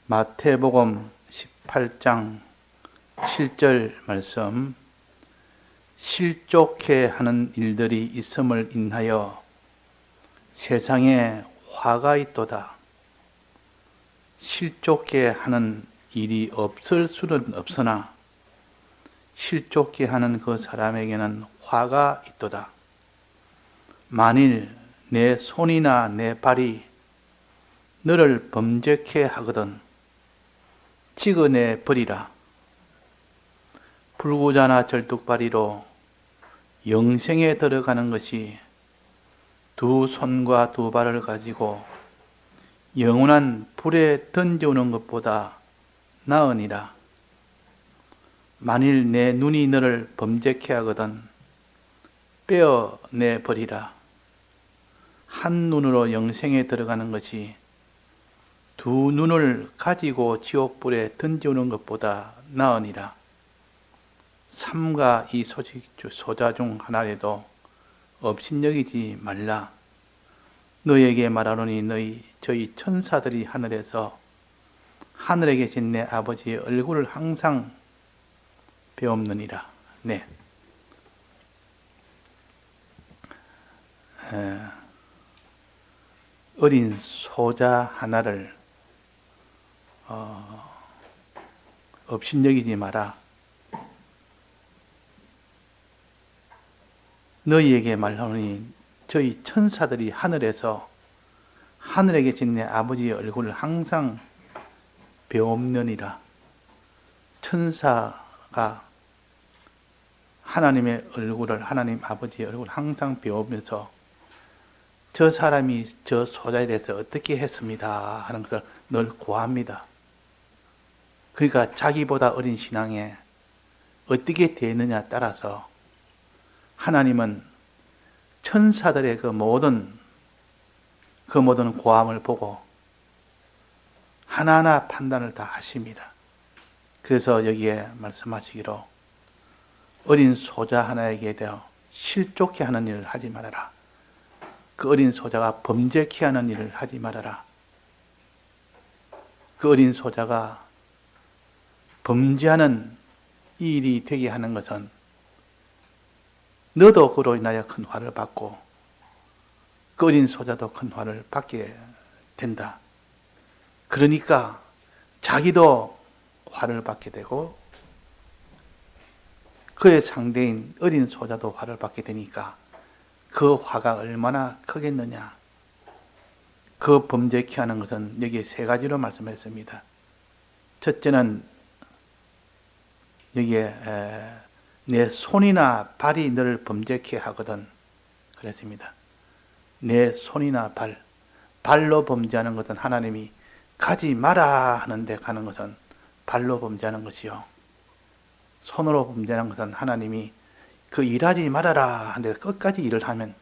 마태복음 18장 7절 말씀. 실족해 하는 일들이 있음을 인하여 세상에 화가 있도다. 실족해 하는 일이 없을 수는 없으나 실족해 하는 그 사람에게는 화가 있도다. 만일 내 손이나 내 발이 너를 범죄케 하거든 찍어내 버리라. 불구자나 절뚝발이로 영생에 들어가는 것이 두 손과 두 발을 가지고 영원한 불에 던져오는 것보다 나으니라. 만일 내 눈이 너를 범죄케 하거든 빼어내 버리라. 한 눈으로 영생에 들어가는 것이 두 눈을 가지고 지옥불에 던져오는 것보다 나으니라. 삼가 이 소자 중 하나라도 업신여기지 말라. 너에게 말하노니 저희 천사들이 하늘에서 하늘에 계신 내 아버지의 얼굴을 항상 배옵느니라. 네. 어린 소자 하나를 업신여기지 마라. 너희에게 말하노니 저희 천사들이 하늘에서 하늘에 계신 내 아버지의 얼굴을 항상 배옵느니라. 천사가 하나님의 얼굴을, 하나님 아버지의 얼굴을 항상 배우면서 저 사람이 저 소자에 대해서 어떻게 했습니다 하는 것을 늘 고합니다. 그러니까 자기보다 어린 신앙에 어떻게 되느냐 따라서 하나님은 천사들의 그 모든 고함을 보고 하나하나 판단을 다 하십니다. 그래서 여기에 말씀하시기로 어린 소자 하나에게 대하여 실족케 하는 일을 하지 말아라. 그 어린 소자가 범죄케 하는 일을 하지 말아라. 그 어린 소자가 범죄하는 이 일이 되게 하는 것은 너도 그로 인하여 큰 화를 받고 그 어린 소자도 큰 화를 받게 된다. 그러니까 자기도 화를 받게 되고 그의 상대인 어린 소자도 화를 받게 되니까 그 화가 얼마나 크겠느냐. 그 범죄케 하는 것은 여기에 세 가지로 말씀했습니다. 첫째는 여기에 내 손이나 발이 너를 범죄케 하거든 그랬습니다. 내 손이나 발로 범죄하는 것은 하나님이 가지 마라 하는데 가는 것은 발로 범죄하는 것이요. 손으로 범죄하는 것은 하나님이 그 일하지 말아라 하는데 끝까지 일을 하면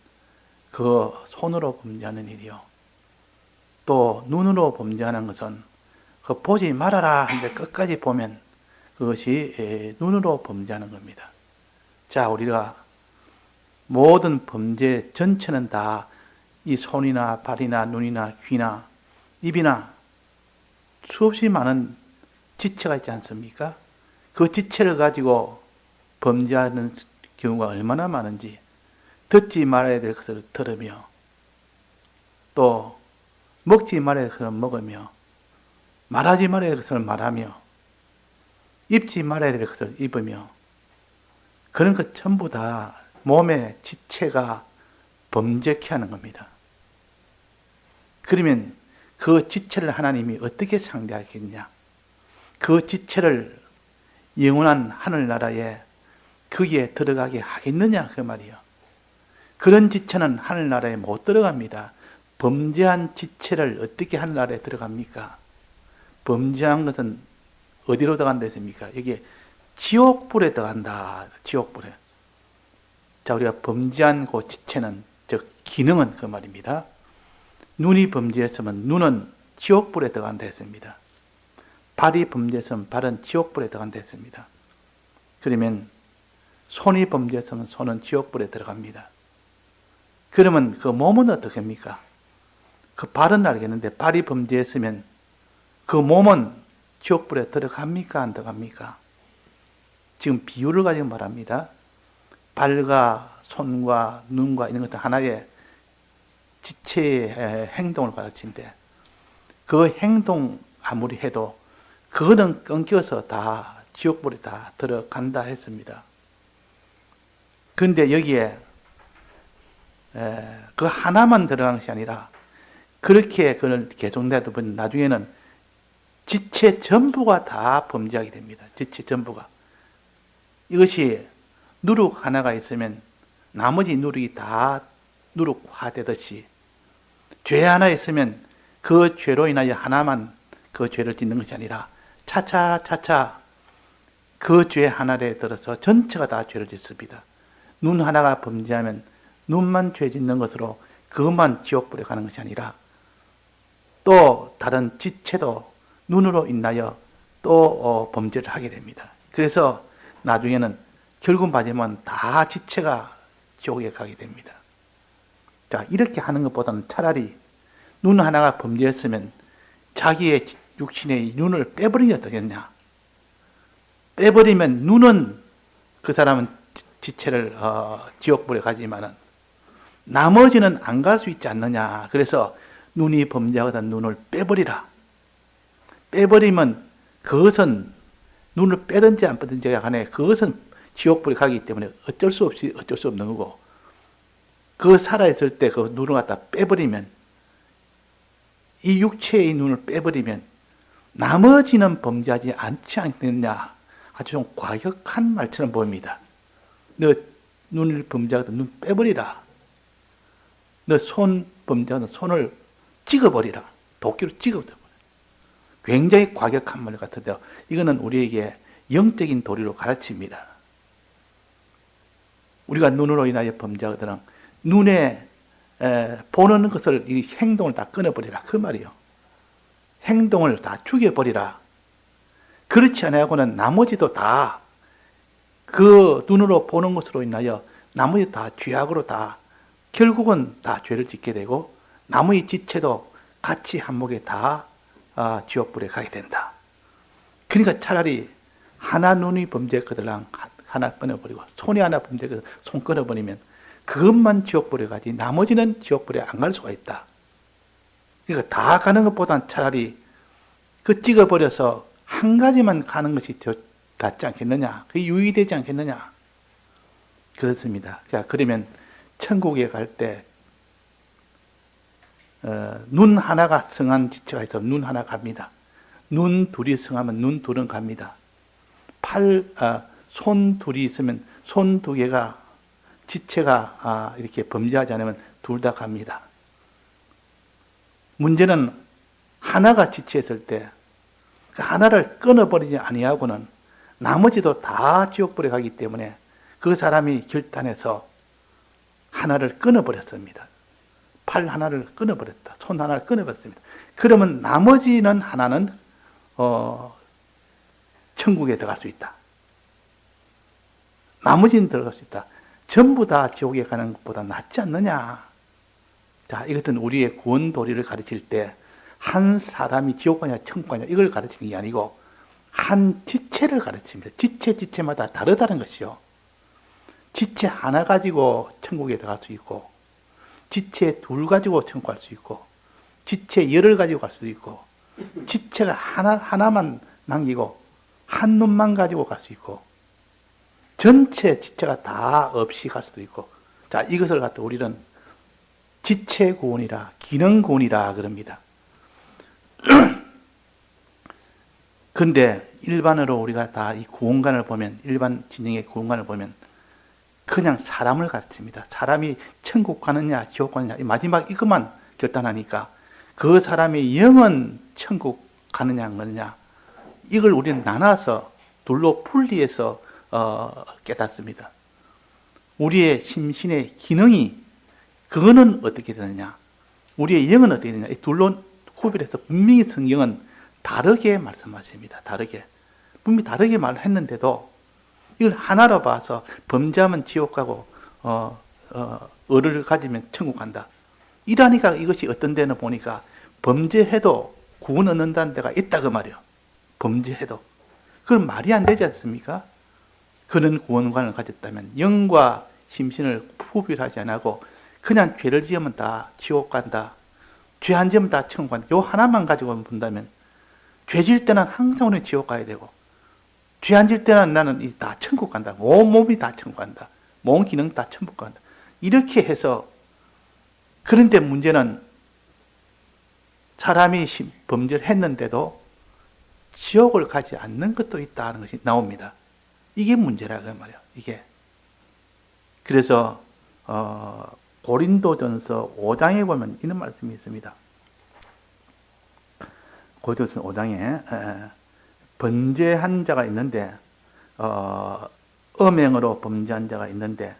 그 손으로 범죄하는 일이요. 또 눈으로 범죄하는 것은 그 보지 말아라 하는데 끝까지 보면 그것이 눈으로 범죄하는 겁니다. 자, 우리가 모든 범죄 전체는 다 이 손이나 발이나 눈이나 귀나 입이나 수없이 많은 지체가 있지 않습니까? 그 지체를 가지고 범죄하는 경우가 얼마나 많은지 듣지 말아야 될 것을 들으며 또 먹지 말아야 될 것을 먹으며 말하지 말아야 될 것을 말하며 입지 말아야 될 것을 입으며 그런 것 전부 다 몸의 지체가 범죄케 하는 겁니다. 그러면 그 지체를 하나님이 어떻게 상대하겠냐? 그 지체를 영원한 하늘나라에 거기에 들어가게 하겠느냐 그 말이요. 그런 지체는 하늘나라에 못 들어갑니다. 범죄한 지체를 어떻게 하늘나라에 들어갑니까? 범죄한 것은 어디로 들어간다 했습니까? 여기에 지옥불에 들어간다. 지옥불에. 자, 우리가 범죄한 그 지체는 즉 기능은 그 말입니다. 눈이 범죄했으면 눈은 지옥불에 들어간다 했습니다. 발이 범죄했으면 발은 지옥불에 들어간다 했습니다. 그러면 손이 범죄했으면 손은 지옥불에 들어갑니다. 그러면 그 몸은 어떻게 합니까? 그 발은 알겠는데 발이 범죄했으면 그 몸은 지옥불에 들어갑니까? 안 들어갑니까? 지금 비유를 가지고 말합니다. 발과 손과 눈과 이런 것들 하나의 지체의 행동을 가르친데 그 행동 아무리 해도 그거는 끊겨서 다 지옥불에 다 들어간다 했습니다. 그런데 여기에 그 하나만 들어간 것이 아니라 그렇게 그걸 계속돼도 나중에는 지체 전부가 다 범죄하게 됩니다. 지체 전부가. 이것이 누룩 하나가 있으면 나머지 누룩이 다 누룩화되듯이 죄 하나 있으면 그 죄로 인하여 하나만 그 죄를 짓는 것이 아니라 차차 그 죄 하나에 들어서 전체가 다 죄를 짓습니다. 눈 하나가 범죄하면 눈만 죄 짓는 것으로 그것만 지옥불에 가는 것이 아니라 또 다른 지체도 눈으로 인하여 또 범죄를 하게 됩니다. 그래서 나중에는 결국 맞으면 다 지체가 지옥에 가게 됩니다. 자, 이렇게 하는 것보다는 차라리 눈 하나가 범죄했으면 자기의 육신의 눈을 빼버리면 어떻겠냐? 빼버리면 눈은 그 사람은 지체를 지옥불에 가지만은 나머지는 안 갈 수 있지 않느냐? 그래서 눈이 범죄하거든 눈을 빼버리라. 빼버리면 그것은 눈을 빼든지 안 빼든지 간에 그것은 지옥불에 가기 때문에 어쩔 수 없는 거고 그 살아있을 때 그 눈을 갖다 빼버리면 이 육체의 눈을 빼버리면 나머지는 범죄하지 않지 않겠냐. 아주 좀 과격한 말처럼 보입니다. 너 눈을 범죄하거든 눈 빼버리라. 너 손 범죄하거든 손을 찍어버리라. 도끼로 찍어버려. 굉장히 과격한 말 같은데요. 이거는 우리에게 영적인 도리로 가르칩니다. 우리가 눈으로 인하여 범죄하거든 눈에 보는 것을 이 행동을 다 끊어버리라 그 말이요. 행동을 다 죽여버리라. 그렇지 않아야고는 나머지도 다 그 눈으로 보는 것으로 인하여 나머지 다 죄악으로 다 결국은 다 죄를 짓게 되고 나머지 지체도 같이 한목에 다 지옥불에 가게 된다. 그러니까 차라리 하나 눈이 범죄했거든 하나 끊어버리고 손이 하나 범죄했거든 손 끊어버리면 그것만 지옥불에 가지 나머지는 지옥불에 안 갈 수가 있다. 그러니까 다 가는 것보단 차라리 그 찍어버려서 한 가지만 가는 것이 더 낫지 않겠느냐. 그게 유의되지 않겠느냐. 그렇습니다. 그러면 천국에 갈 때 눈 하나가 성한 지체가 있어 눈 하나 갑니다. 눈 둘이 성하면 눈 둘은 갑니다. 손 둘이 있으면 손 두 개가 지체가 이렇게 범죄하지 않으면 둘 다 갑니다. 문제는 하나가 지체했을 때 그 하나를 끊어버리지 아니하고는 나머지도 다 지옥불에 가기 때문에 그 사람이 결단해서 하나를 끊어버렸습니다. 팔 하나를 끊어버렸다. 손 하나를 끊어버렸습니다. 그러면 나머지는 하나는 천국에 들어갈 수 있다. 나머지는 들어갈 수 있다. 전부 다 지옥에 가는 것보다 낫지 않느냐. 자, 이것은 우리의 구원 도리를 가르칠 때 한 사람이 지옥 가냐 천국 가냐 이걸 가르치는 게 아니고 한 지체를 가르칩니다. 지체마다 다르다는 것이요. 지체 하나 가지고 천국에 들어갈 수 있고 지체 둘 가지고 천국 갈 수 있고 지체 열을 가지고 갈 수도 있고 지체가 하나만 남기고 한 놈만 가지고 갈 수 있고 전체 지체가 다 없이 갈 수도 있고 자 이것을 갖다 우리는 지체 구원이라 기능 구원이라 그럽니다. 근데 일반으로 우리가 다 이 구원관을 보면 일반 진영의 구원관을 보면 그냥 사람을 가르칩니다. 사람이 천국 가느냐 지옥 가느냐 마지막 이것만 결단하니까 그 사람의 영은 천국 가느냐 안 가느냐 이걸 우리는 나눠서 둘로 분리해서 깨닫습니다. 우리의 심신의 기능이 그거는 어떻게 되느냐 우리의 영은 어떻게 되느냐 이 둘로 구별해서 분명히 성경은 다르게 말씀하십니다. 다르게 분명히 다르게 말했는데도 이걸 하나로 봐서 범죄하면 지옥 가고 의를 가지면 천국 간다. 이러니까 이것이 어떤 데는 보니까 범죄해도 구원 얻는다는 데가 있다 그 말이에요. 범죄해도. 그건 말이 안 되지 않습니까? 그런 구원관을 가졌다면 영과 심신을 구별하지 않고 그냥 죄를 지으면 다 지옥 간다. 죄 안 지으면 다 천국 간다. 요 하나만 가지고 본다면 죄 질 때는 항상 우리는 지옥 가야 되고 죄 안 질 때는 나는 다 천국 간다. 온 몸이 다 천국 간다. 몸 기능 다 천국 간다. 이렇게 해서 그런데 문제는 사람이 범죄를 했는데도 지옥을 가지 않는 것도 있다는 것이 나옵니다. 이게 문제라 그 말이에요. 이게. 그래서 고린도전서 5장에 보면 이런 말씀이 있습니다. 고린도전서 5장에 범죄한 자가 있는데 음행으로 범죄한 자가 있는데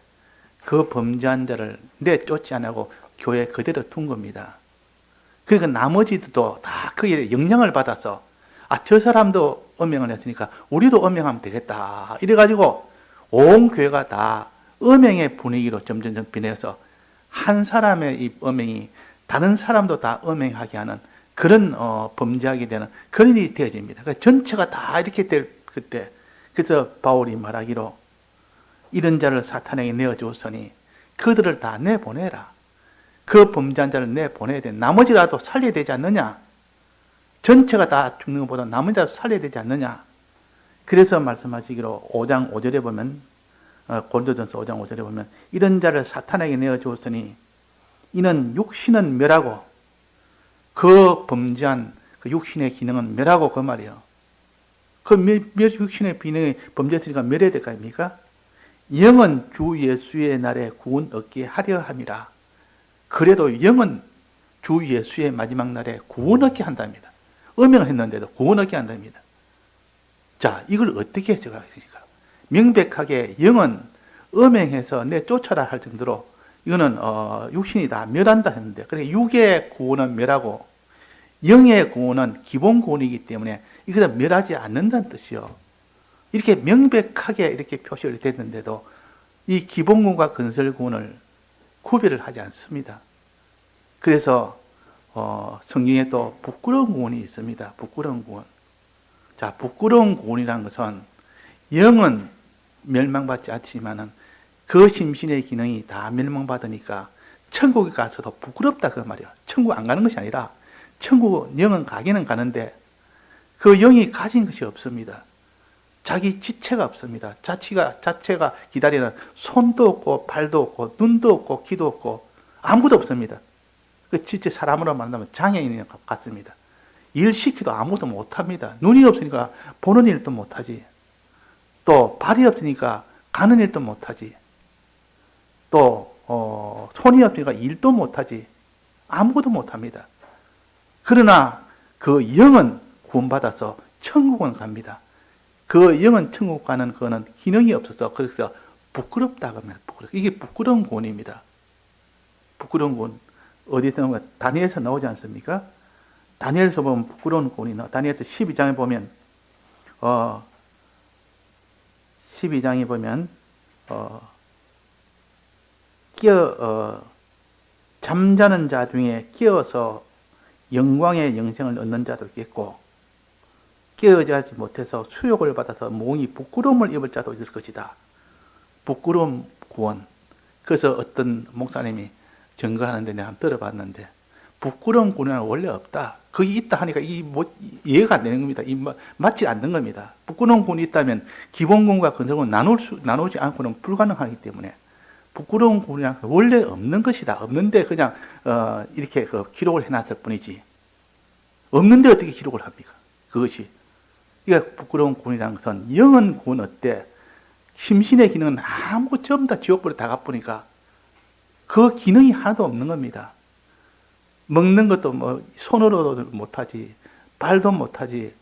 그 범죄한 자를 내쫓지 않고 교회 그대로 둔 겁니다. 그러니까 나머지들도 다 거기에 영향을 받아서 저 사람도 음행을 했으니까 우리도 음행하면 되겠다. 이래가지고 온 교회가 다 음행의 분위기로 점점 변해서 한 사람의 이 음행이 다른 사람도 다 음행하게 하는 그런 범죄하게 되는 그런 일이 되어집니다. 그러니까 전체가 다 이렇게 될 그때 그래서 바울이 말하기로 이런 자를 사탄에게 내어주었으니 그들을 다 내보내라. 그 범죄한 자를 내보내야 돼. 나머지라도 살려야 되지 않느냐? 전체가 다 죽는 것보다 나머지라도 살려야 되지 않느냐? 그래서 말씀하시기로 5장 5절에 보면 고린도전서 5장 5절에 보면 이런 자를 사탄에게 내어주었으니 이는 육신은 멸하고 그 범죄한 그 육신의 기능은 멸하고 그 말이에요. 그 육신의 기능이 범죄했으니까 멸해야 될 거 아닙니까? 영은 주 예수의 날에 구원 얻게 하려 함이라. 그래도 영은 주 예수의 마지막 날에 구원 얻게 한답니다. 음행을 했는데도 구원 얻게 한답니다. 자, 이걸 어떻게 해석하겠습니까? 명백하게 영은 음행해서 내쫓아라 할 정도로 이거는 육신이 다 멸한다 했는데 그러니까 육의 구원은 멸하고 영의 구원은 기본 구원이기 때문에 이것을 멸하지 않는다는 뜻이요. 이렇게 명백하게 이렇게 표시를 됐는데도 이 기본 구원과 건설 구원을 구별을 하지 않습니다. 그래서 성경에 또 부끄러운 구원이 있습니다. 부끄러운 구원. 자, 부끄러운 구원이라는 것은 영은 멸망받지 않지만은 그 심신의 기능이 다 멸망받으니까 천국에 가서도 부끄럽다 그 말이야. 천국 안 가는 것이 아니라 천국 영은 가기는 가는데 그 영이 가진 것이 없습니다. 자기 지체가 없습니다. 자체가 기다리는 손도 없고 발도 없고 눈도 없고 귀도 없고 아무도 없습니다. 그 진짜 사람으로 만나면 장애인이 같습니다. 일 시키도 아무도 못합니다. 눈이 없으니까 보는 일도 못하지. 또 발이 없으니까 가는 일도 못하지. 또 손이 없으니까 일도 못하지. 아무것도 못합니다. 그러나 그 영은 구원받아서 천국은 갑니다. 그 영은 천국 가는 그거는 기능이 없어서 그래서 부끄럽다고 합니다. 이게 부끄러운 구원입니다. 부끄러운 구원 어디서 나오는 거 다니엘에서 나오지 않습니까? 다니엘에서 보면 부끄러운 구원이 나와. 다니엘에서 12장에 보면 12장에 보면 잠자는 자 중에 깨어서 영광의 영생을 얻는 자도 있겠고 깨어자지 못해서 수욕을 받아서 몽이 부끄러움을 입을 자도 있을 것이다. 부끄러움 구원. 그래서 어떤 목사님이 증거하는데 내가 한번 들어봤는데 부끄러운 구원은 원래 없다. 그게 있다 하니까 이해가 안 되는 겁니다. 맞지 않는 겁니다. 부끄러운 구원이 있다면 기본구원과 건설구원 나누지 않고는 불가능하기 때문에 부끄러운 구원이 원래 없는 것이다. 없는데 그냥 이렇게 기록을 해놨을 뿐이지. 없는데 어떻게 기록을 합니까? 그것이. 그러니까 부끄러운 구원이라는 것은 영은 구원 어때? 심신의 기능은 아무것도 전부 다 지옥불에 다 가보니까 그 기능이 하나도 없는 겁니다. 먹는 것도 손으로도 못하지, 발도 못하지,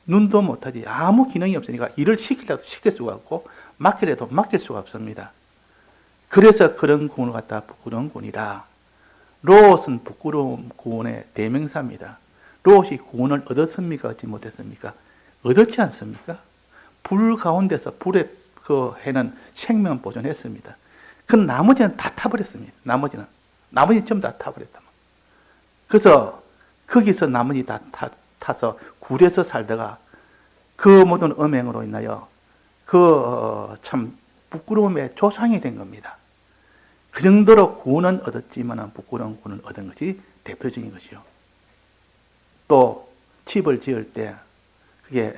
눈도 못하지, 아무 기능이 없으니까 일을 시키려도 시킬 수가 없고 맡기려도 맡길 수가 없습니다. 그래서 그런 구원을 갖다 부끄러운 구원이라. 롯은 부끄러운 구원의 대명사입니다. 롯이 구원을 얻었습니까? 얻지 못했습니까? 얻었지 않습니까? 불 가운데서 불의 그 해는 생명을 보존했습니다. 그 나머지는 다 타버렸습니다. 나머지 전부 다 타버렸다. 그래서 거기서 나머지 다 타서 굴에서 살다가 그 모든 음행으로 인하여 참 부끄러움의 조상이 된 겁니다. 그 정도로 구원은 얻었지만 부끄러운 구원을 얻은 것이 대표적인 것이요. 또 집을 지을 때 그게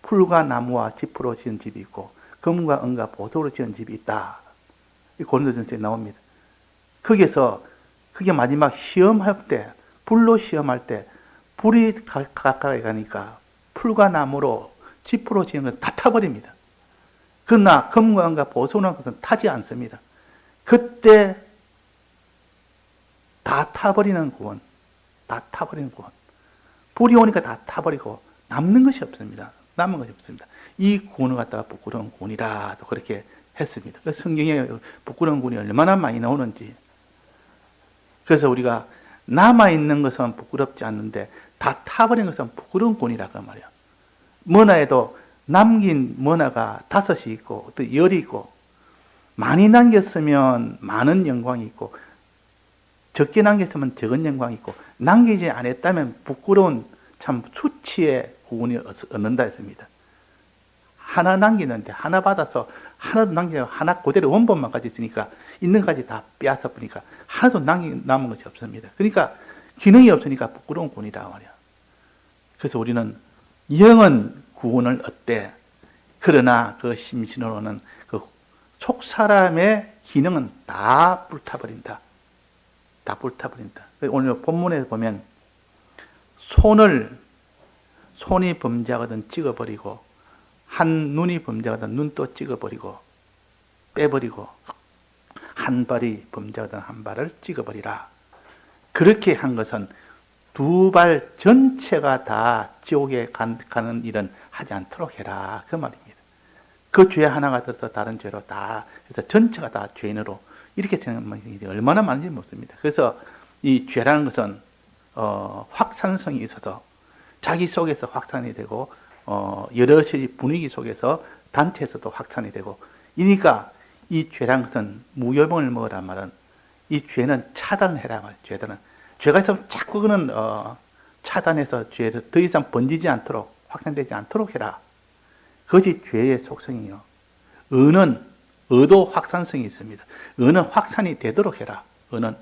풀과 나무와 짚으로 지은 집이 있고 금과 은과 보석으로 지은 집이 있다. 이 고린도전서에 나옵니다. 거기에서 그게 마지막 시험할 때, 불로 시험할 때 불이 가까이 가니까 풀과 나무로 짚으로 지은 건 다 타버립니다. 그러나 금과 은과 보석으로 한 것은 타지 않습니다. 그때 다 타버리는 구원, 다 타버리는 구원. 불이 오니까 다 타버리고 남는 것이 없습니다. 남은 것이 없습니다. 이 구원을 갖다가 부끄러운 구원이라 또 그렇게 했습니다. 성경에 부끄러운 구원이 얼마나 많이 나오는지. 그래서 우리가 남아있는 것은 부끄럽지 않는데 다 타버린 것은 부끄러운 구원이라고 말이에요. 문화에도 남긴 문화가 5이 있고 또 10이 있고 많이 남겼으면 많은 영광이 있고 적게 남겼으면 적은 영광이 있고 남기지 않았다면 부끄러운 참 수치의 구원을 얻는다 했습니다. 하나 남기는데 하나 받아서 하나도 남기지 않고 하나 그대로 원본만 가지고 있으니까 있는 것까지 다 빼앗아 보니까 하나도 남은 것이 없습니다. 그러니까 기능이 없으니까 부끄러운 구원이다 말이야. 그래서 우리는 영은 구원을 얻되 그러나 그 심신으로는 그 속 사람의 기능은 다 불타버린다. 다 불타버린다. 오늘 본문에 보면 손이 범죄하거든 찍어버리고 한 눈이 범죄하거든 눈도 찍어버리고 빼버리고 한 발이 범죄하거든 한 발을 찍어버리라. 그렇게 한 것은 두 발 전체가 다 지옥에 가는 일은 하지 않도록 해라. 그 말입니다. 그 죄 하나가 들어서 다른 죄로 다 해서 전체가 다 죄인으로 이렇게 생각하는 일이 얼마나 많은지 묻습니다. 그래서 이 죄라는 것은 확산성이 있어서 자기 속에서 확산이 되고 여럿이 분위기 속에서 단체에서도 확산이 되고 이니까 이 죄라는 것은 무효병을 먹으란 말은 이 죄는 차단해라 말. 죄가 있으면 자꾸 그는 차단해서 죄를 더 이상 번지지 않도록 확산되지 않도록 해라. 그것이 죄의 속성이요. 의도 확산성이 있습니다. 의는 확산이 되도록 해라. 의는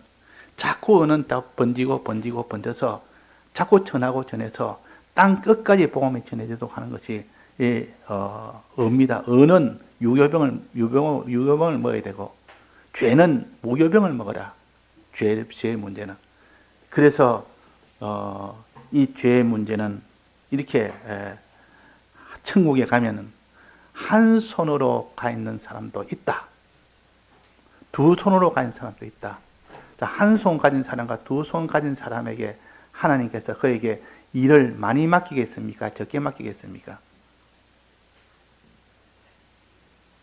다 번져서 자꾸 전해서 땅 끝까지 복음이 전해지도록 하는 것이 의입니다. 의는 유효병을 먹어야 되고 죄는 무효병을 먹어라. 죄의 문제는. 그래서 이 죄의 문제는 이렇게 천국에 가면은 한 손으로 가 있는 사람도 있다. 두 손으로 가 있는 사람도 있다. 한 손 가진 사람과 두 손 가진 사람에게 하나님께서 그에게 일을 많이 맡기겠습니까? 적게 맡기겠습니까?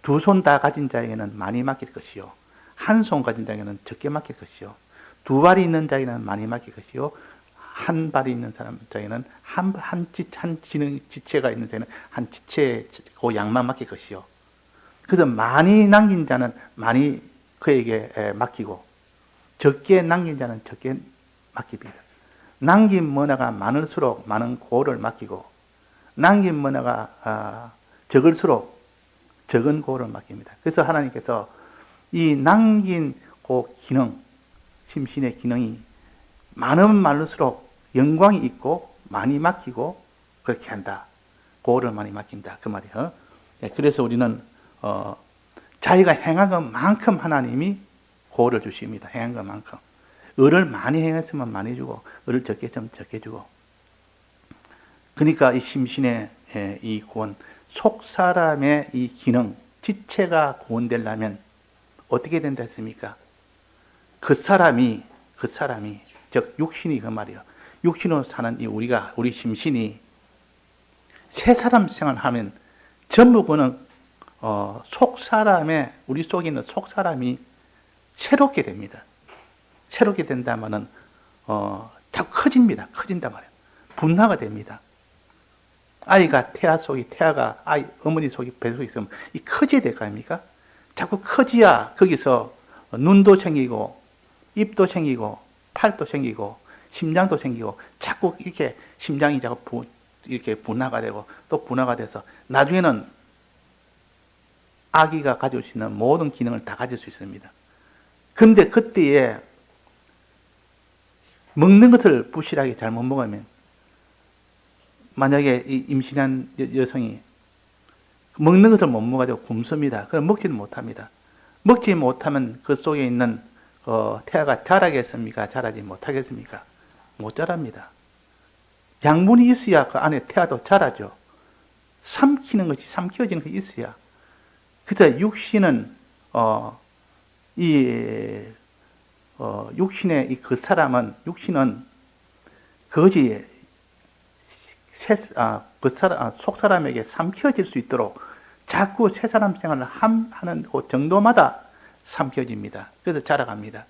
두 손 다 가진 자에게는 많이 맡길 것이요. 한 손 가진 자에게는 적게 맡길 것이요. 두 발이 있는 자에게는 많이 맡길 것이요. 한 발이 있는 사람에게는 한 지체가 있는 자에는 한 지체 그 양만 맡길 것이요. 그래서 많이 남긴 자는 많이 그에게 맡기고 적게 남긴 자는 적게 맡깁니다. 남긴 문화가 많을수록 많은 고를 맡기고 남긴 문화가 적을수록 적은 고를 맡깁니다. 그래서 하나님께서 이 남긴 그 기능, 심신의 기능이 많으면 많을수록 영광이 있고 많이 맡기고 그렇게 한다. 고를 많이 맡긴다. 그 말이에요. 그래서 우리는 자기가 행한 것만큼 하나님이 고를 주십니다. 행한 것만큼. 의를 많이 행했으면 많이 주고 의를 적게 했으면 적게 주고. 그러니까 이 심신의 이 구원, 속 사람의 이 기능, 지체가 구원되려면 어떻게 된다 했습니까? 그 사람이 즉 육신이 그 말이에요. 육신으로 사는 우리 심신이 새 사람 생활하면 전부 그는 속 사람의 우리 속에 있는 속 사람이 새롭게 됩니다. 새롭게 된다면은 자꾸 커진다 말이에요. 분화가 됩니다. 아이가 태아가 어머니 속에 배 속에 있으면 이 커져야 될 거 아닙니까? 자꾸 커지야 거기서 눈도 생기고 입도 생기고 팔도 생기고 심장도 생기고 자꾸 이렇게 심장이 자꾸 이렇게 분화가 되고 또 분화가 돼서 나중에는 아기가 가질 수 있는 모든 기능을 다 가질 수 있습니다. 근데 그때에 먹는 것을 부실하게 잘못 먹으면 만약에 이 임신한 여성이 먹는 것을 못 먹어가지고 굶습니다. 그럼 먹지는 못합니다. 먹지 못하면 그 속에 있는 태아가 자라겠습니까? 자라지 못하겠습니까? 못 자랍니다. 양분이 있어야 그 안에 태아도 자라죠. 삼키는 것이, 삼켜지는 것이 있어야. 그래서 육신은 육신의 그 사람은, 육신은 그것이 속 사람에게 삼켜질 수 있도록 자꾸 새 사람 생활을 하는 그 정도마다 삼켜집니다. 그래서 자라갑니다.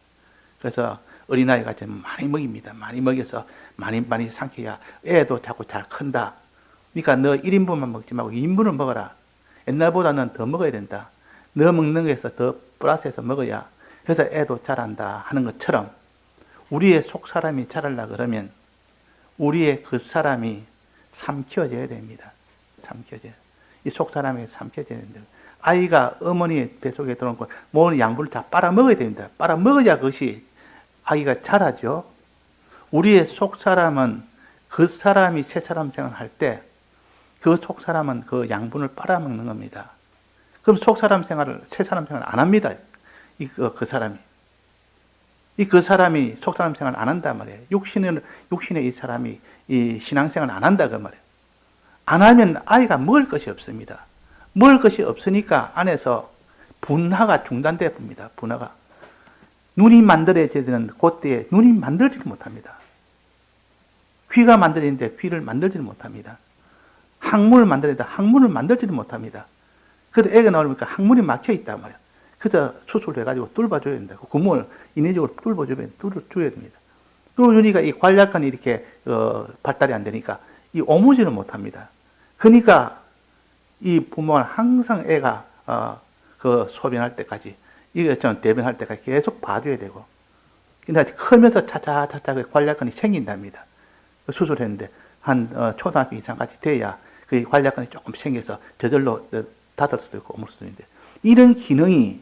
그래서 어린아이가 좀 많이 먹입니다. 많이 먹여서 많이 삼켜야 애도 자꾸 잘 큰다. 그러니까 너 1인분만 먹지 말고 2인분을 먹어라. 옛날보다는 더 먹어야 된다. 너 먹는 거에서 더 플러스해서 먹어야 그래서 애도 자란다 하는 것처럼 우리의 속 사람이 자라려 그러면 우리의 그 사람이 삼켜져야 됩니다. 삼켜져야. 이 속 사람이 삼켜져야 됩니다. 아이가 어머니 뱃속에 들어오고 모든 양분을 다 빨아먹어야 됩니다. 빨아먹어야 그것이 아기가 자라죠. 우리의 속 사람은 그 사람이 새 사람 생활할 때 그 속 사람은 그 양분을 빨아먹는 겁니다. 그럼 속 사람 생활을, 새 사람 생활을 안 합니다. 그 사람이. 그 사람이 속 사람 생활을 안 한단 말이에요. 육신의 이 사람이 이 신앙생활을 안 한다 그 말이에요. 안 하면 아이가 먹을 것이 없습니다. 먹을 것이 없으니까 안에서 분화가 중단돼 봅니다. 분화가. 눈이 만들어져야 되는 그때에 눈이 만들어지지 못합니다. 귀가 만들어지는데 귀를 만들지 못합니다. 항문을 만들어야 되는데 항문을 만들지 못합니다. 그래서 애가 나오니까 항문이 막혀 있단 말이에요. 그래서 수술을 해가지고 뚫어줘야 된다. 그 구멍을 인위적으로 뚫어줘야 됩니다. 뚫어주니까 이 관략근이 이렇게 발달이 안 되니까 이 오무지를 못합니다. 그러니까 이 부모는 항상 애가 그 소변할 때까지 이것처럼 대변할 때까지 계속 봐줘야 되고 근데 크면서 차차차차 그 관략근이 생긴답니다. 수술했는데 한 초등학교 이상까지 돼야 그 관략근이 조금 생겨서 저절로 닫을 수도 있고 오물 수도 있는데 이런 기능이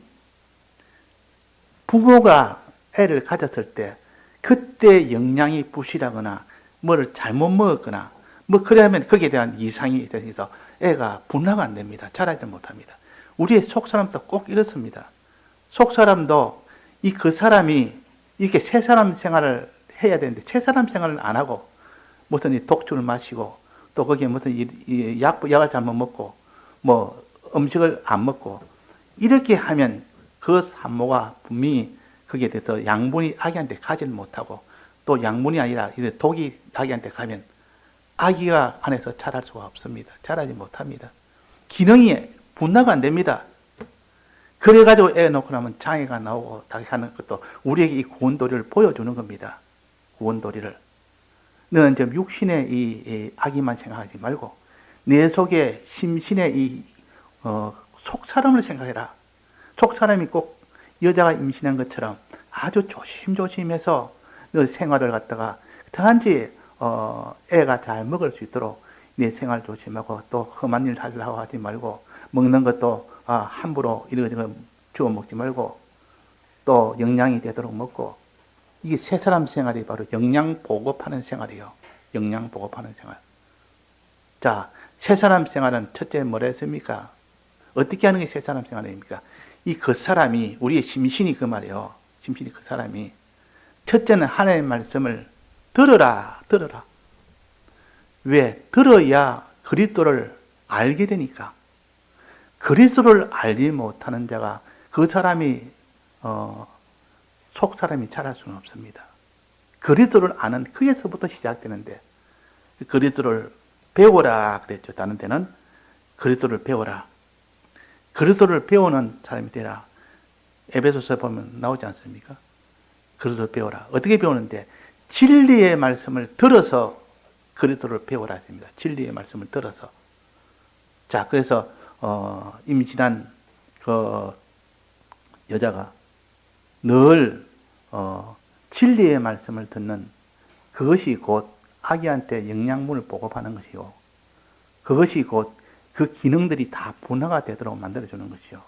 부모가 애를 가졌을 때 그때 영양이 부실하거나 뭐를 잘못 먹었거나 뭐 그러면 거기에 대한 이상이 있어서 애가 분화가 안 됩니다. 자라지 못합니다. 우리의 속사람도 꼭 이렇습니다. 속사람도 그 사람이 이렇게 새 사람 생활을 해야 되는데 새 사람 생활을 안 하고 무슨 이 독주를 마시고 또 거기에 무슨 약을 잘못 먹고 뭐 음식을 안 먹고 이렇게 하면 그 산모가 분명히 거기에 대해서 양분이 아기한테 가지를 못하고 또 양분이 아니라 이제 독이 아기한테 가면 아기가 안에서 자랄 수가 없습니다. 자라지 못합니다. 기능이 분화가 안 됩니다. 그래가지고 애 놓고 나면 장애가 나오고 다시 하는 것도 우리에게 이 구원도리를 보여주는 겁니다. 구원도리를. 너는 지금 육신의 이 아기만 생각하지 말고 내 속에 심신의 속사람을 생각해라. 속사람이 꼭 여자가 임신한 것처럼 아주 조심조심해서 너 생활을 갖다가 단지 애가 잘 먹을 수 있도록 내 생활 조심하고 또 험한 일 하려고 하지 말고 먹는 것도 함부로 이런 주워 먹지 말고 또 영양이 되도록 먹고 이게 새 사람 생활이 바로 영양 보급하는 생활이에요. 영양 보급하는 생활. 자, 새 사람 생활은 첫째 뭐라 했습니까? 어떻게 하는 게 새 사람 생활입니까? 그 사람이 우리의 심신이 그 말이에요. 심신이 그 사람이 첫째는 하나님의 말씀을 들어라. 왜? 들어야 그리스도를 알게 되니까. 그리스도를 알지 못하는 자가 그 사람이 속 사람이 자랄 수는 없습니다. 그리스도를 아는 그에서부터 시작되는데 그리스도를 배워라 그랬죠. 다른 데는 그리스도를 배워라. 그리스도를 배우는 사람이 되라. 에베소서 보면 나오지 않습니까? 그리스도를 배워라. 어떻게 배우는데 진리의 말씀을 들어서 그리스도를 배우라 했습니다. 진리의 말씀을 들어서. 자, 그래서 임신한 그 여자가 늘 진리의 말씀을 듣는 그것이 곧 아기한테 영양분을 보급하는 것이요. 그것이 곧 그 기능들이 다 분화가 되도록 만들어주는 것이요.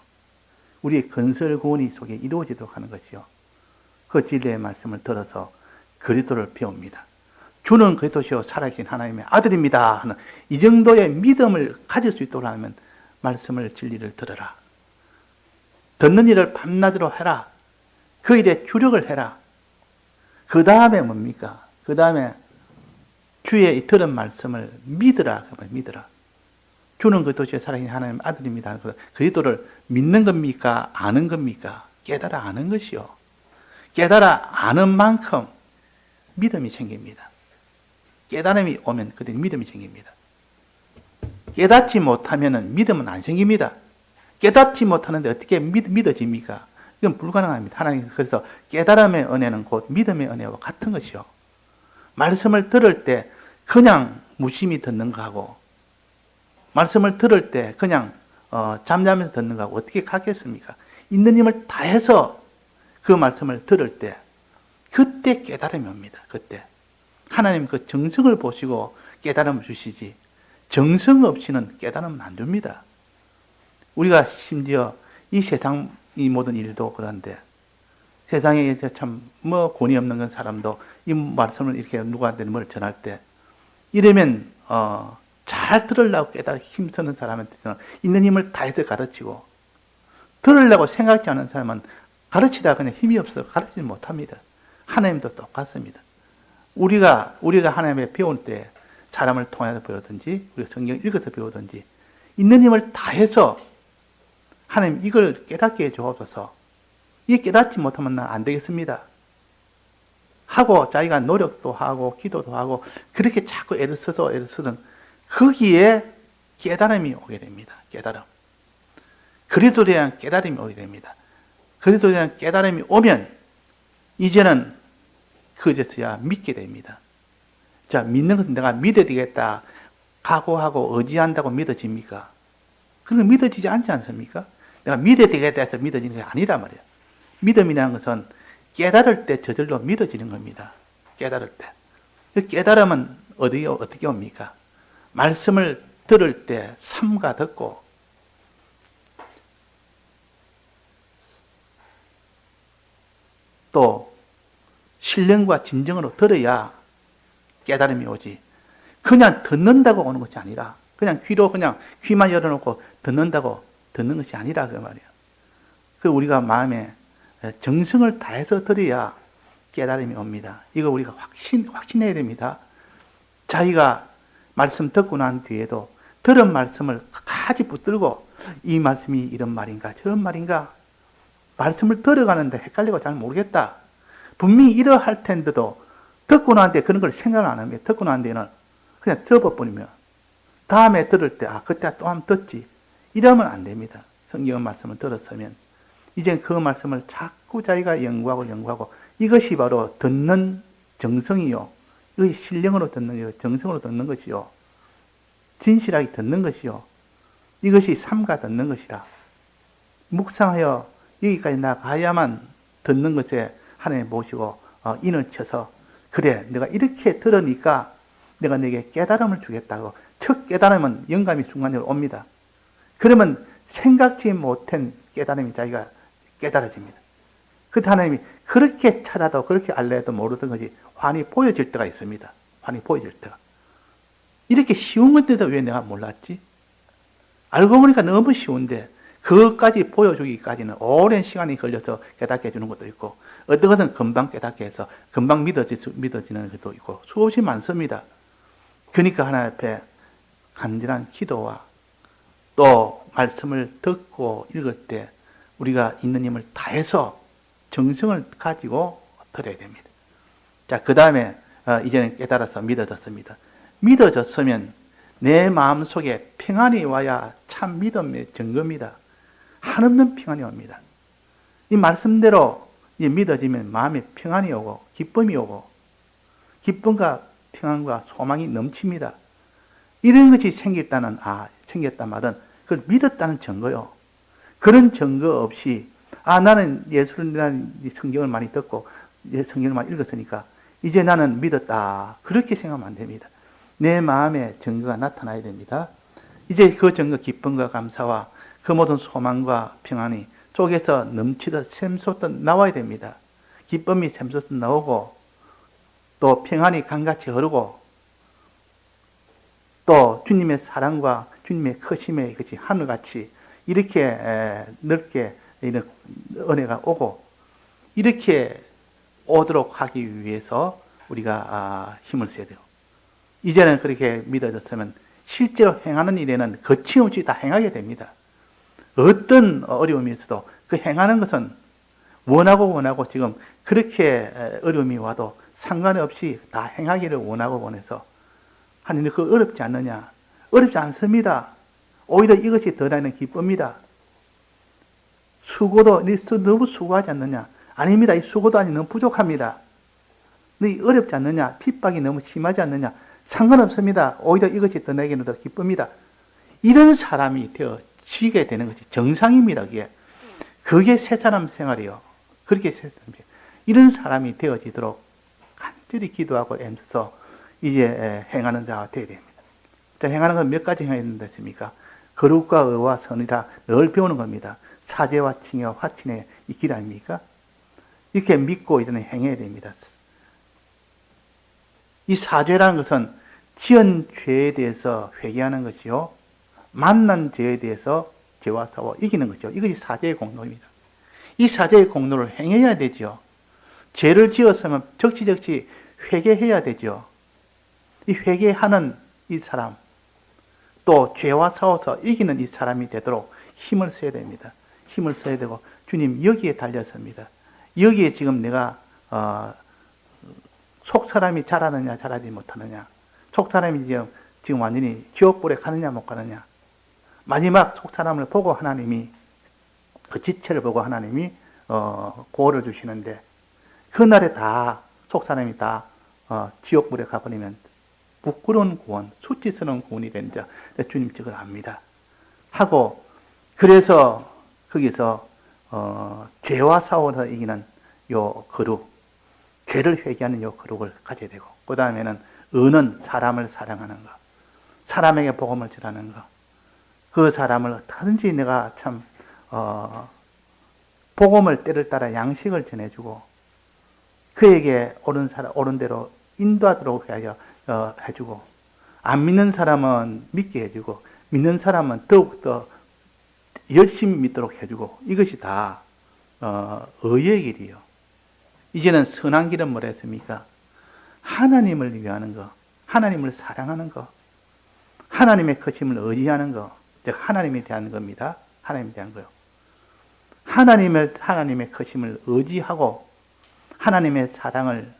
우리의 건설고원이 속에 이루어지도록 하는 것이요. 그 진리의 말씀을 들어서 그리스도를 배웁니다. 주는 그리스도시요 살아계신 하나님의 아들입니다 하는 이 정도의 믿음을 가질 수 있도록 하면 말씀을 진리를 들어라. 듣는 일을 밤낮으로 해라. 그 일에 주력을 해라. 그 다음에 뭡니까? 그 다음에 주의 이 들은 말씀을 믿으라. 믿으라. 주는 그리스도시요 살아계신 하나님의 아들입니다. 그리스도를 믿는 겁니까? 아는 겁니까? 깨달아 아는 것이요. 깨달아 아는 만큼 믿음이 생깁니다. 깨달음이 오면 그때 믿음이 생깁니다. 깨닫지 못하면 믿음은 안 생깁니다. 깨닫지 못하는데 어떻게 믿어집니까? 이건 불가능합니다. 하나님 그래서 깨달음의 은혜는 곧 믿음의 은혜와 같은 것이요. 말씀을 들을 때 그냥 무심히 듣는 거하고 말씀을 들을 때 그냥 잠자면서 듣는 거하고 어떻게 같겠습니까? 있는 힘을 다해서 그 말씀을 들을 때 그때 깨달음이 옵니다. 그때 하나님 그 정성을 보시고 깨달음을 주시지 정성 없이는 깨달음은 안 줍니다. 우리가 심지어 이 세상 이 모든 일도 그런데 세상에 참 권위 없는 사람도 이 말씀을 이렇게 누구한테 뭘 전할 때 이러면 잘 들으려고 깨달아 힘쓰는 사람한테는 있는 힘을 다해서 가르치고 들으려고 생각지 않은 사람은 가르치다 그냥 힘이 없어서 가르치지 못합니다. 하나님도 똑같습니다. 우리가 하나님의 배울 때 사람을 통해서 배우든지 우리가 성경 읽어서 배우든지 있는 힘을 다해서 하나님 이걸 깨닫게 해주옵소서. 이 깨닫지 못하면 난 안 되겠습니다. 하고 자기가 노력도 하고 기도도 하고 그렇게 자꾸 애를 쓰든 거기에 깨달음이 오게 됩니다. 깨달음. 그리스도에 대한 깨달음이 오게 됩니다. 그리스도에 대한 깨달음이 오면 이제는 그제서야 믿게 됩니다. 자, 믿는 것은 내가 믿어야 되겠다 각오하고 의지한다고 믿어집니까? 그런 거 믿어지지 않지 않습니까? 내가 믿어야 되겠다 해서 믿어지는 게 아니란 말이에요. 믿음이라는 것은 깨달을 때 저절로 믿어지는 겁니다. 깨달을 때. 그 깨달음은 어떻게 옵니까? 말씀을 들을 때 삼가 듣고 또 신령과 진정으로 들어야 깨달음이 오지. 그냥 듣는다고 오는 것이 아니라 그냥 귀만 열어놓고 듣는다고 듣는 것이 아니라 그 말이에요. 그 우리가 마음에 정성을 다해서 들어야 깨달음이 옵니다. 이거 우리가 확신해야 됩니다. 자기가 말씀 듣고 난 뒤에도 들은 말씀을 끝까지 붙들고 이 말씀이 이런 말인가 저런 말인가 말씀을 들어가는데 헷갈리고 잘 모르겠다. 분명히 이러할 텐데도 듣고 난 뒤에 그런 걸 생각을 안 합니다. 듣고 난 뒤에는 그냥 접어버리면 다음에 들을 때 그때 또 한번 듣지. 이러면 안 됩니다. 성경 말씀을 들었으면 이제 그 말씀을 자꾸 자기가 연구하고 이것이 바로 듣는 정성이요. 이것이 신령으로 듣는 거요. 정성으로 듣는 것이요. 진실하게 듣는 것이요. 이것이 삼가 듣는 것이라. 묵상하여 여기까지 나가야만 듣는 것에 하나님 모시고 인을 쳐서 그래 내가 이렇게 들으니까 내가 내게 깨달음을 주겠다고 첫 깨달음은 영감이 순간적으로 옵니다. 그러면 생각지 못한 깨달음이 자기가 깨달아집니다. 그때 하나님이 그렇게 찾아도 그렇게 알려도 모르던 것이 환히 보여질 때가 있습니다. 환히 보여질 때가. 이렇게 쉬운 건데도 왜 내가 몰랐지? 알고 보니까 너무 쉬운데 그것까지 보여주기까지는 오랜 시간이 걸려서 깨닫게 해주는 것도 있고 어떤 것은 금방 깨닫게 해서 금방 믿어지는 것도 있고 수없이 많습니다. 그러니까 하나님 앞에 간절한 기도와 또 말씀을 듣고 읽을 때 우리가 있는 힘을 다해서 정성을 가지고 들어야 됩니다. 자, 그 다음에 이제는 깨달아서 믿어졌습니다. 믿어졌으면 내 마음속에 평안이 와야 참 믿음의 증거입니다. 한없는 평안이 옵니다. 이 말씀대로 믿어지면 마음에 평안이 오고 기쁨이 오고 기쁨과 평안과 소망이 넘칩니다. 이런 것이 생겼단 말은 그걸 믿었다는 증거요. 그런 증거 없이 나는 예수라는 성경을 많이 듣고 성경을 많이 읽었으니까 이제 나는 믿었다. 그렇게 생각하면 안 됩니다. 내 마음에 증거가 나타나야 됩니다. 이제 그 증거 기쁨과 감사와 그 모든 소망과 평안이 속에서 넘치듯 샘솟듯 나와야 됩니다. 기쁨이 샘솟듯 나오고 또 평안이 강같이 흐르고 또 주님의 사랑과 주님의 크심의 것이 하늘같이 이렇게 넓게 이런 은혜가 오고 이렇게 오도록 하기 위해서 우리가 힘을 써야 돼요. 이제는 그렇게 믿어졌으면 실제로 행하는 일에는 거침없이 다 행하게 됩니다. 어떤 어려움이 있어도 그 행하는 것은 원하고 지금 그렇게 어려움이 와도 상관없이 다 행하기를 원하고 원해서 하나님 그 어렵지 않느냐? 어렵지 않습니다. 오히려 이것이 더 나는 기쁩니다. 수고도 너무 수고하지 않느냐? 아닙니다. 이 수고도 아니 너무 부족합니다. 너 어렵지 않느냐? 핍박이 너무 심하지 않느냐? 상관없습니다. 오히려 이것이 더 내게는 더 기쁩니다. 이런 사람이 되어지게 되는 것이 정상입니다. 그게 새 사람 생활이요. 그렇게 새 사람 이런 사람이 되어지도록 간절히 기도하고 애써서 이제 행하는 자가 되어야 됩니다. 자, 행하는 건 몇 가지 행해야 된다 했습니까? 거룩과 의와 선이라 늘 배우는 겁니다. 사죄와 칭의와 화친의 이 길 아닙니까? 이렇게 믿고 이제는 행해야 됩니다. 이 사죄라는 것은 지은 죄에 대해서 회개하는 것이요. 만난 죄에 대해서 죄와 싸워 이기는 것이죠. 이것이 사죄의 공로입니다. 이 사죄의 공로를 행해야 되죠. 죄를 지었으면 적시적시 회개해야 되죠. 이 회개하는 이 사람, 또 죄와 싸워서 이기는 이 사람이 되도록 힘을 써야 됩니다. 힘을 써야 되고 주님 여기에 달렸습니다. 여기에 지금 내가 속 사람이 잘하느냐 잘하지 못하느냐, 속 사람이 지금 완전히 지옥불에 가느냐 못 가느냐, 마지막 속 사람을 보고 하나님이 그 지체를 보고 하나님이 고를 주시는데 그날에 다 속 사람이 다 지옥불에 가버리면 부끄러운 구원, 수치스러운 구원이 된 자, 주님 그걸 압니다. 하고 그래서 거기서 죄와 싸워서 이기는 요 거룩, 죄를 회개하는 요 거룩을 가져야 되고, 그 다음에는 의는 사람을 사랑하는 것, 사람에게 복음을 전하는 것, 그 사람을 어떻게든지 내가 참 복음을 때를 따라 양식을 전해주고 그에게 옳은 대로 인도하도록 해주고, 안 믿는 사람은 믿게 해주고 믿는 사람은 더욱더 열심히 믿도록 해주고, 이것이 다 의의 길이요. 이제는 선한 길은 뭐라 했습니까? 하나님을 위하는 거, 하나님을 사랑하는 거, 하나님의 크심을 의지하는 거, 즉 하나님에 대한 겁니다. 하나님에 대한 거요. 하나님의 크심을 의지하고 하나님의 사랑을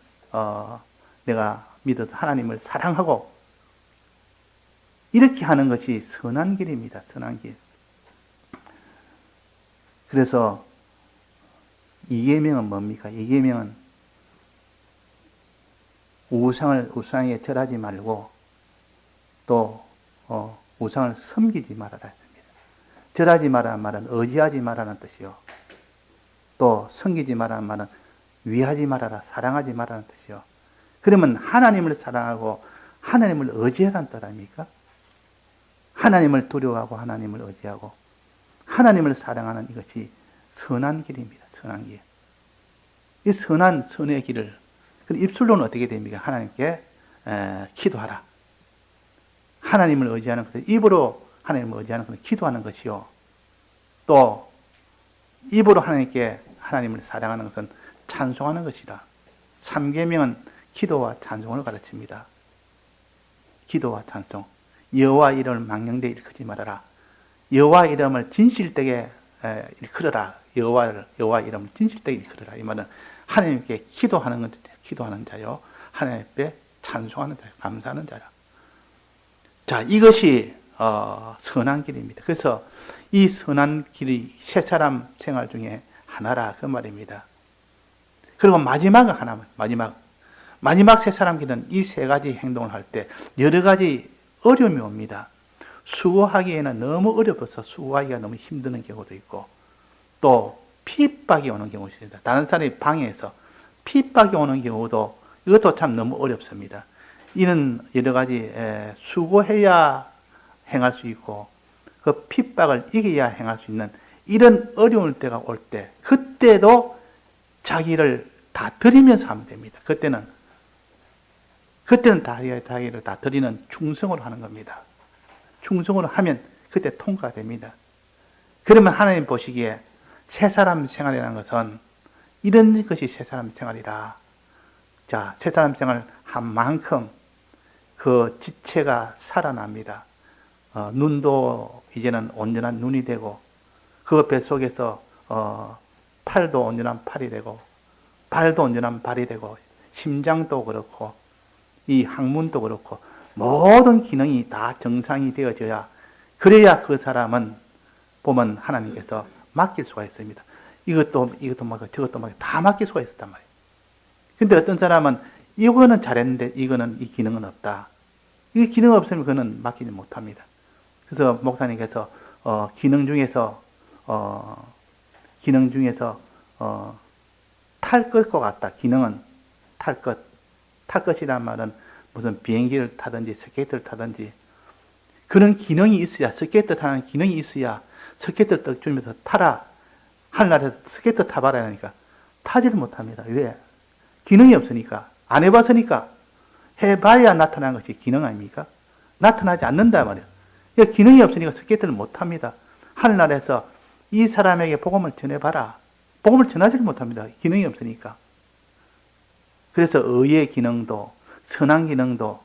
내가 믿어서 하나님을 사랑하고 이렇게 하는 것이 선한 길입니다. 선한 길. 그래서 이계명은 뭡니까? 이계명은 우상에 절하지 말고 또 우상을 섬기지 말아라 했습니다. 절하지 말라는 말은 의지하지 말라는 뜻이요. 또 섬기지 말라는 말은 위하지 말아라, 사랑하지 말라는 뜻이요. 그러면 하나님을 사랑하고 하나님을 의지하라는 뜻 아닙니까? 하나님을 두려워하고 하나님을 의지하고 하나님을 사랑하는 이것이 선한 길입니다. 선한 길. 이 선한 선의 길을 입술로는 어떻게 됩니까? 하나님께 기도하라. 하나님을 의지하는 것은 입으로 하나님을 의지하는 것은 기도하는 것이요. 또 입으로 하나님을 사랑하는 것은 찬송하는 것이라. 3계명은 기도와 찬송을 가르칩니다. 기도와 찬송. 여호와 이름을 망령되이 일컫지 말아라. 여호와 이름을 진실되게 일컬어라. 여호와 이름을 진실되게 일컬어라. 이 말은 하나님께 기도하는 자요. 하나님 앞에 찬송하는 자요. 감사하는 자라. 자, 이것이 선한 길입니다. 그래서 이 선한 길이 새 사람 생활 중에 하나라 그 말입니다. 그리고 마지막은 하나만, 마지막 새 사람 길은 이 세 가지 행동을 할 때 여러 가지 어려움이 옵니다. 수고하기에는 너무 어려워서 수고하기가 너무 힘드는 경우도 있고, 또 핍박이 오는 경우도 있습니다. 다른 사람이 방해해서 핍박이 오는 경우도 이것도 참 너무 어렵습니다. 이는 여러 가지 수고해야 행할 수 있고 그 핍박을 이겨야 행할 수 있는 이런 어려울 때가 올 때 그때도 자기를 다 드리면서 하면 됩니다. 그때는 자기를 다 드리는 충성으로 하는 겁니다. 충성으로 하면 그때 통과가 됩니다. 그러면 하나님 보시기에 새 사람 생활이라는 것은 이런 것이 새 사람 생활이라. 자, 새 사람 생활 한 만큼 그 지체가 살아납니다. 눈도 이제는 온전한 눈이 되고 그 뱃속에서 팔도 온전한 팔이 되고 발도 온전한 발이 되고 심장도 그렇고 이 항문도 그렇고 모든 기능이 다 정상이 되어져야 그래야 그 사람은 보면 하나님께서 맡길 수가 있습니다. 이것도 맡고 저것도 맡고 다 맡길 수가 있었단 말이에요. 근데 어떤 사람은 이거는 잘했는데 이거는 이 기능은 없다. 이 기능 없으면 그는 맡기지 못합니다. 그래서 목사님께서 기능 중에서 탈 것과 같다. 기능은 탈 것. 탈 것이란 말은 무슨 비행기를 타든지 스케이트를 타든지 그런 기능이 있어야 스케이트 타는 기능이 있어야 스케이트를 떡 주면서 타라. 하늘나라에서 스케이트 타봐라 하니까 타지를 못합니다. 왜? 기능이 없으니까. 안 해봤으니까. 해봐야 나타나는 것이 기능 아닙니까? 나타나지 않는다 말이에요. 그러니까 기능이 없으니까 스케이트를 못합니다. 하늘나라에서 이 사람에게 복음을 전해봐라. 복음을 전하지를 못합니다. 기능이 없으니까. 그래서 의의 기능도 선한 기능도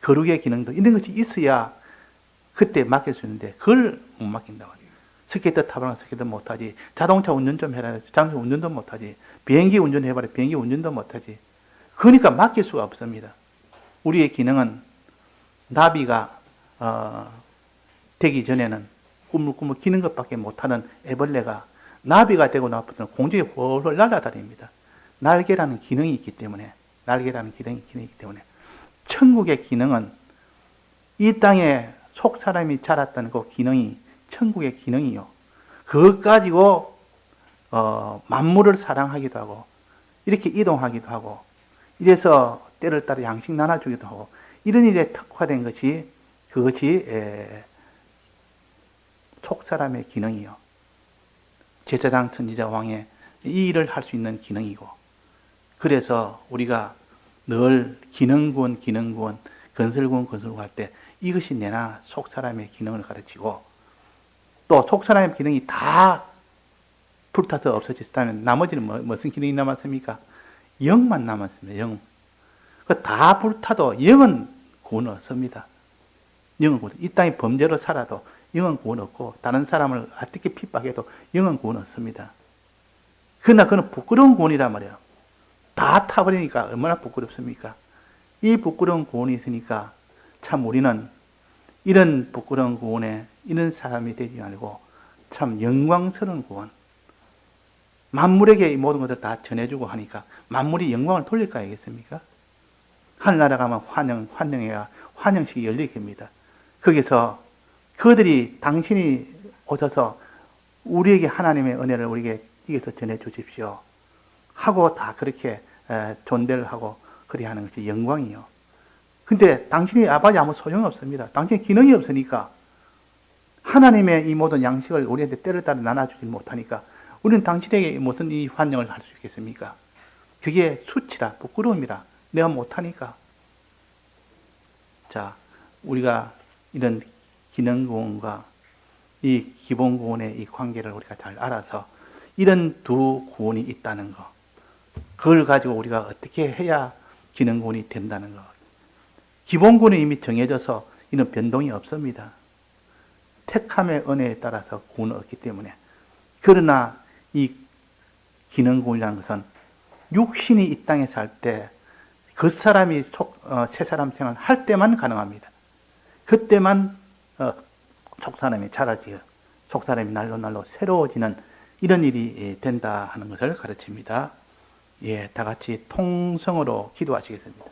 거룩의 기능도 이런 것이 있어야 그때 맡길 수 있는데 그걸 못 맡긴다 말이에요. 스케이트 타봐라 스케이트 못하지. 자동차 운전 좀 해라 자동차 운전도 못하지. 비행기 운전해봐라 비행기 운전도 못하지. 그러니까 맡길 수가 없습니다. 우리의 기능은 나비가 되기 전에는 꾸물꾸물 기는 것밖에 못하는 애벌레가 나비가 되고 나서부터는 공중에 훨훨 날아다닙니다. 날개라는 기능이 있기 때문에 천국의 기능은 이 땅에 속 사람이 자랐던 그 기능이 천국의 기능이요. 그것 가지고 만물을 사랑하기도 하고 이렇게 이동하기도 하고 이래서 때를 따라 양식 나눠주기도 하고 이런 일에 특화된 것이 그것이 속 사람의 기능이요. 제사장 선지자 왕의 이 일을 할 수 있는 기능이고 그래서 우리가 늘 기능구원 건설구원 할 때 이것이 내나 속 사람의 기능을 가르치고 또 속 사람의 기능이 다 불타서 없어졌다면 나머지는 무슨 기능이 남았습니까? 영만 남았습니다. 영. 다 불타도 영은 구원 없습니다. 영은 구원. 이 땅에 범죄로 살아도 영은 구원 없고 다른 사람을 어떻게 핍박해도 영은 구원 없습니다. 그러나 그는 부끄러운 구원이란 말이에요. 다 타버리니까 얼마나 부끄럽습니까? 이 부끄러운 구원이 있으니까 참 우리는 이런 부끄러운 구원에 이런 사람이 되지 말고 참 영광스러운 구원. 만물에게 이 모든 것을 다 전해주고 하니까 만물이 영광을 돌릴 거 아니겠습니까? 하늘나라 가면 환영회가 환영식이 열릴 겁니다. 거기서 그들이 당신이 오셔서 우리에게 하나님의 은혜를 우리에게 이겨서 전해 주십시오. 하고 다 그렇게 존대를 하고 그리 하는 것이 영광이요. 근데 당신이 아버지 아무 소용없습니다. 당신의 기능이 없으니까 하나님의 이 모든 양식을 우리한테 때를 따라 나눠주지 못하니까 우리는 당신에게 무슨 이 환영을 할 수 있겠습니까? 그게 수치라 부끄러움이라 내가 못하니까. 자, 우리가 이런 기능구원과 이 기본구원의 이 관계를 우리가 잘 알아서 이런 두 구원이 있다는 거, 그걸 가지고 우리가 어떻게 해야 기능구원이 된다는 거. 기본구원이 이미 정해져서 이는 변동이 없습니다. 택함의 은혜에 따라서 구원은 없기 때문에. 그러나 이 기능구원이라는 것은 육신이 이 땅에 살 때 그 사람이 새 사람 생활 할 때만 가능합니다. 그때만 속 사람이 자라지요. 속 사람이 날로 새로워지는 이런 일이 된다 하는 것을 가르칩니다. 예, 다 같이 통성으로 기도하시겠습니다.